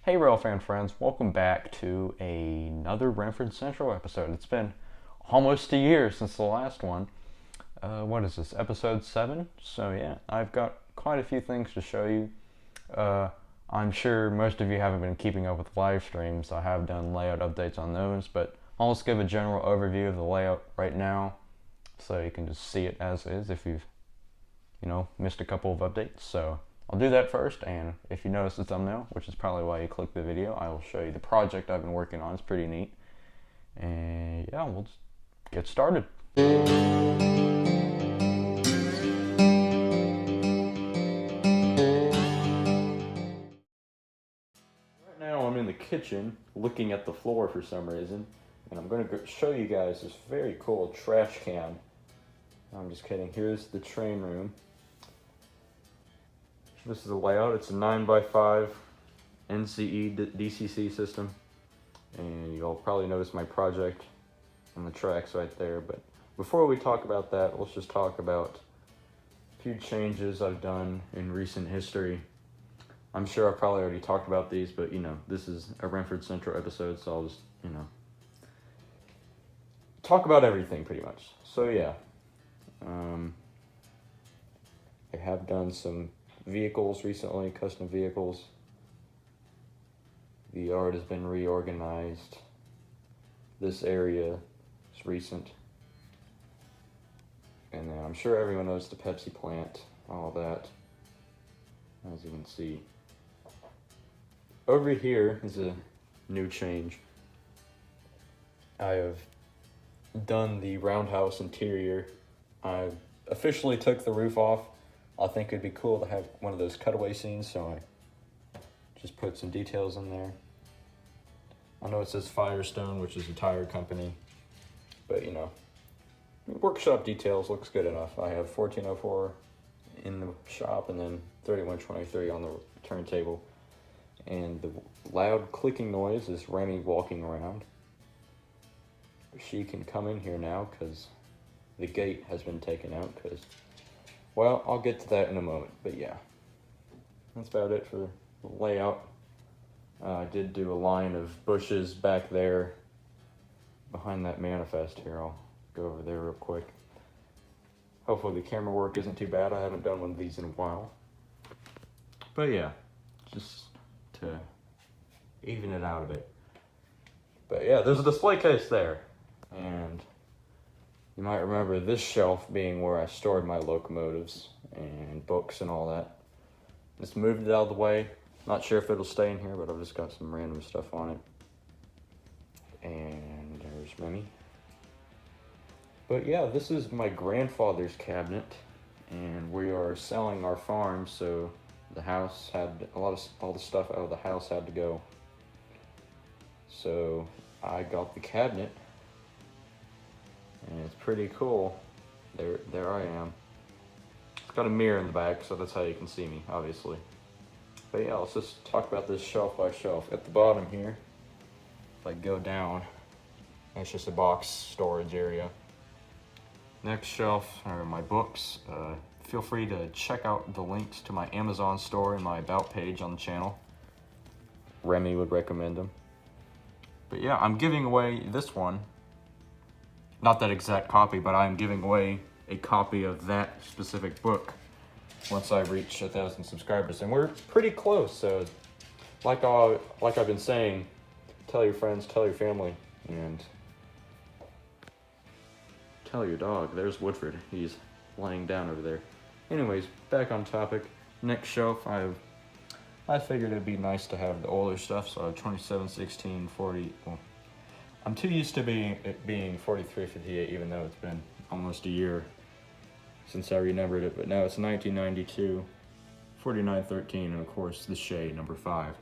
Hey Railfan friends, welcome back to another Remford Central episode. It's been almost a year since the last one. What is this, episode 7? So yeah, I've got quite a few things to show you. I'm sure most of you haven't been keeping up with live streams. I have done layout updates on those, but I'll just give a general overview of the layout right now so you can just see it as is if you've, missed a couple of updates. So I'll do that first, and if you notice the thumbnail, which is probably why you clicked the video, I will show you the project I've been working on. It's pretty neat. And yeah, we'll just get started. Right now I'm in the kitchen looking at the floor for some reason, and I'm going to show you guys this very cool trash can. I'm just kidding. Here's the train room. This is the layout. It's a 9x5 NCE DCC system, and you'll probably notice my project on the tracks right there. But before we talk about that, let's just talk about a few changes I've done in recent history. I'm sure I've probably already talked about these, but this is a Remford Central episode, so I'll just talk about everything pretty much. So yeah, I have done some vehicles recently, custom vehicles. The yard has been reorganized. This area is recent. And then I'm sure everyone knows the Pepsi plant, all that, as you can see. Over here is a new change. I have done the roundhouse interior. I officially took the roof off. I think it'd be cool to have one of those cutaway scenes, so I just put some details in there. I know it says Firestone, which is a tire company, but workshop details looks good enough. I have 1404 in the shop and then 3123 on the turntable. And the loud clicking noise is Remy walking around. She can come in here now because the gate has been taken out because, well, I'll get to that in a moment, but yeah. That's about it for the layout. I did do a line of bushes back there behind that manifest here. I'll go over there real quick. Hopefully the camera work isn't too bad. I haven't done one of these in a while. But yeah, just to even it out a bit. But yeah, there's a display case there. And you might remember this shelf being where I stored my locomotives and books and all that. Just moved it out of the way. Not sure if it'll stay in here, but I've just got some random stuff on it. And there's Remy. But yeah, this is my grandfather's cabinet, and we are selling our farm, so the house had all the stuff out of the house had to go. So I got the cabinet, and it's pretty cool. There I am. It's got a mirror in the back, so that's how you can see me, obviously. But yeah, let's just talk about this shelf by shelf. At the bottom here, if I go down, that's just a box storage area. Next shelf are my books. Feel free to check out the links to my Amazon store and my About page on the channel. Remy would recommend them. But yeah, I'm giving away this one. Not that exact copy, but I'm giving away a copy of that specific book once I reach 1,000 subscribers. And we're pretty close, so like I've been saying, tell your friends, tell your family, and tell your dog. There's Woodford. He's laying down over there. Anyways, back on topic. Next shelf, I figured it'd be nice to have the older stuff, so I have 27, 16, 40. Well, I'm too used to it being 4358, even though it's been almost a year since I renumbered it, but now it's 1992, 4913, and of course the shade, number 5.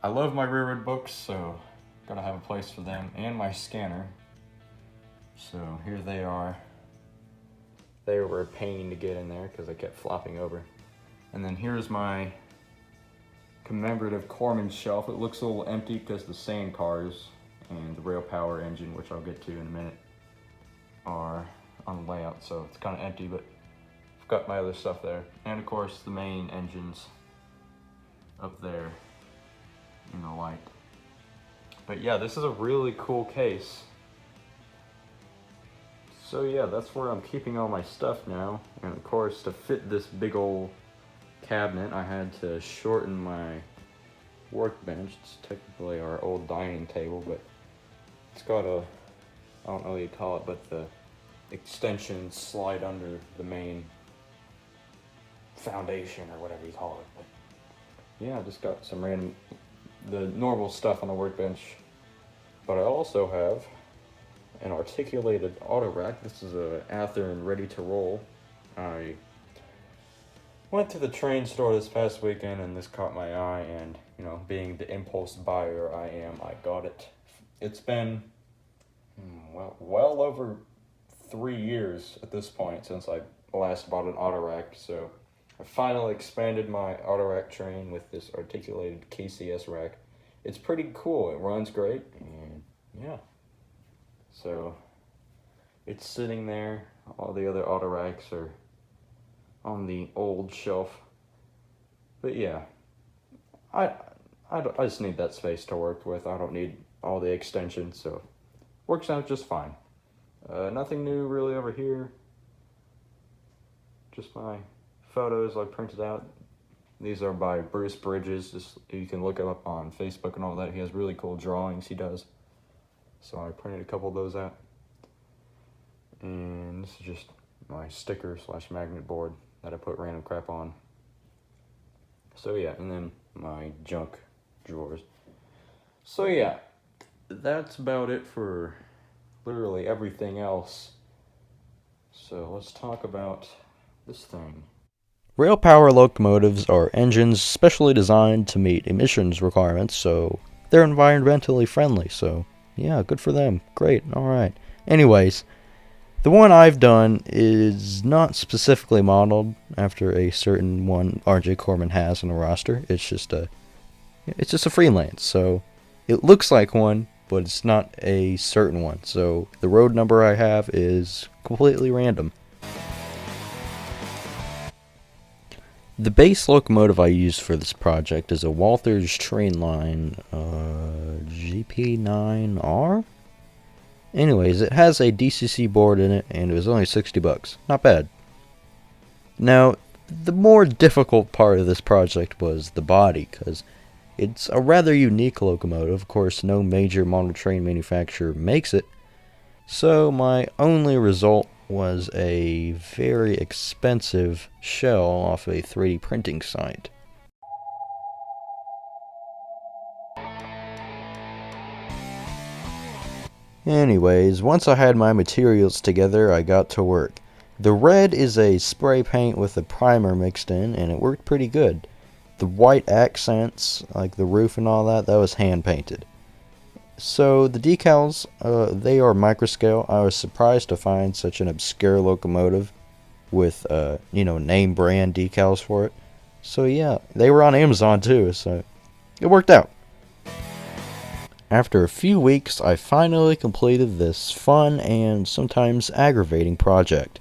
I love my railroad books, so gotta have a place for them, and my scanner. So here they are. They were a pain to get in there because I kept flopping over. And then here's my commemorative Corman shelf. It looks a little empty because the sand cars and the RailPower engine, which I'll get to in a minute, are on the layout, so it's kind of empty, but I've got my other stuff there. And of course the main engines up there in the light. But yeah, this is a really cool case. So yeah, that's where I'm keeping all my stuff now. And of course, to fit this big old cabinet, I had to shorten my workbench. It's technically our old dining table, but it's got a, I don't know what you call it, but the extensions slide under the main foundation or whatever you call it. But yeah, I just got some the normal stuff on the workbench. But I also have an articulated auto rack. This is a Athearn ready to roll. I went to the train store this past weekend and this caught my eye, and being the impulse buyer I am, I got it. It's been well over 3 years at this point since I last bought an auto rack, so I finally expanded my auto rack train with this articulated KCS rack. It's pretty cool. It runs great, and yeah. So it's sitting there. All the other auto racks are on the old shelf. But yeah, I just need that space to work with. I don't need all the extensions, so works out just fine. Nothing new really over here. Just my photos I printed out. These are by Bruce Bridges. You can look him up on Facebook and all that. He has really cool drawings he does. So I printed a couple of those out. And this is just my sticker / magnet board that I put random crap on. So yeah, and then my junk drawers. So yeah, that's about it for literally everything else. So let's talk about this thing. RailPower locomotives are engines specially designed to meet emissions requirements, so they're environmentally friendly, so yeah, good for them. Great, alright. Anyways, the one I've done is not specifically modeled after a certain one RJ Corman has on the roster. It's just a freelance, so it looks like one, but it's not a certain one. So the road number I have is completely random. The base locomotive I used for this project is a Walthers Trainline GP9R. Anyways, it has a DCC board in it, and it was only $60. Not bad. Now, the more difficult part of this project was the body, because it's a rather unique locomotive. Of course, no major model train manufacturer makes it, so my only result was a very expensive shell off a 3D printing site. Anyways, once I had my materials together, I got to work. The red is a spray paint with a primer mixed in, and it worked pretty good. The white accents, like the roof and all that was hand painted. So the decals, they are microscale. I was surprised to find such an obscure locomotive with, name brand decals for it. So yeah, they were on Amazon too, so it worked out. After a few weeks, I finally completed this fun and sometimes aggravating project.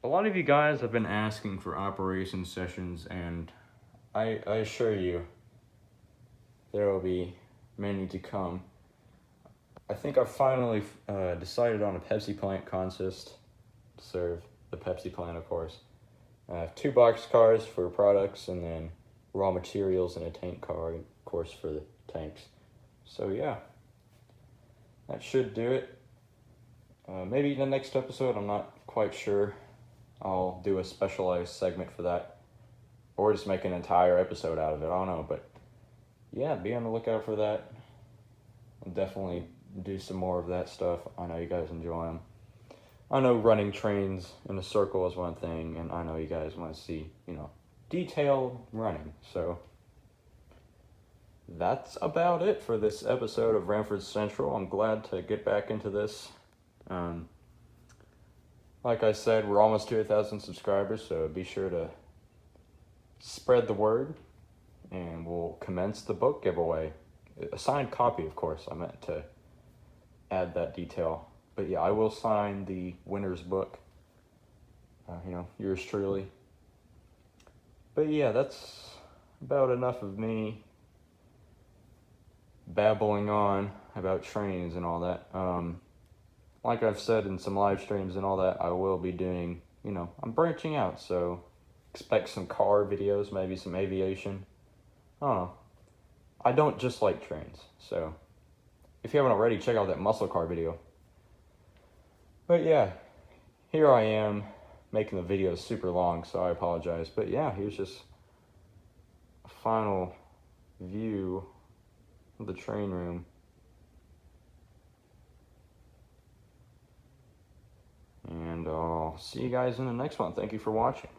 A lot of you guys have been asking for operation sessions, and I assure you there will be many to come. I think I've finally decided on a Pepsi plant consist to serve the Pepsi plant, of course. I have 2 box cars for products, and then raw materials and a tank car, of course, for the tanks. So yeah, that should do it. Maybe in the next episode, I'm not quite sure. I'll do a specialized segment for that. or just make an entire episode out of it. I don't know, but yeah, be on the lookout for that. I'll definitely do some more of that stuff. I know you guys enjoy them. I know running trains in a circle is one thing, and I know you guys want to see, detailed running. So that's about it for this episode of Remford Central. I'm glad to get back into this. Like I said, we're almost to 1,000 subscribers, so be sure to spread the word, and we'll commence the book giveaway. A signed copy, of course. I meant to add that detail. But yeah, I will sign the winner's book. Yours truly. But yeah, that's about enough of me babbling on about trains and all that. Like I've said in some live streams and all that, I will be doing, I'm branching out, so expect some car videos, maybe some aviation. I don't know. I don't just like trains, so if you haven't already, check out that muscle car video. But yeah, here I am making the video super long, so I apologize. But yeah, here's just a final view of the train room. And I'll see you guys in the next one. Thank you for watching.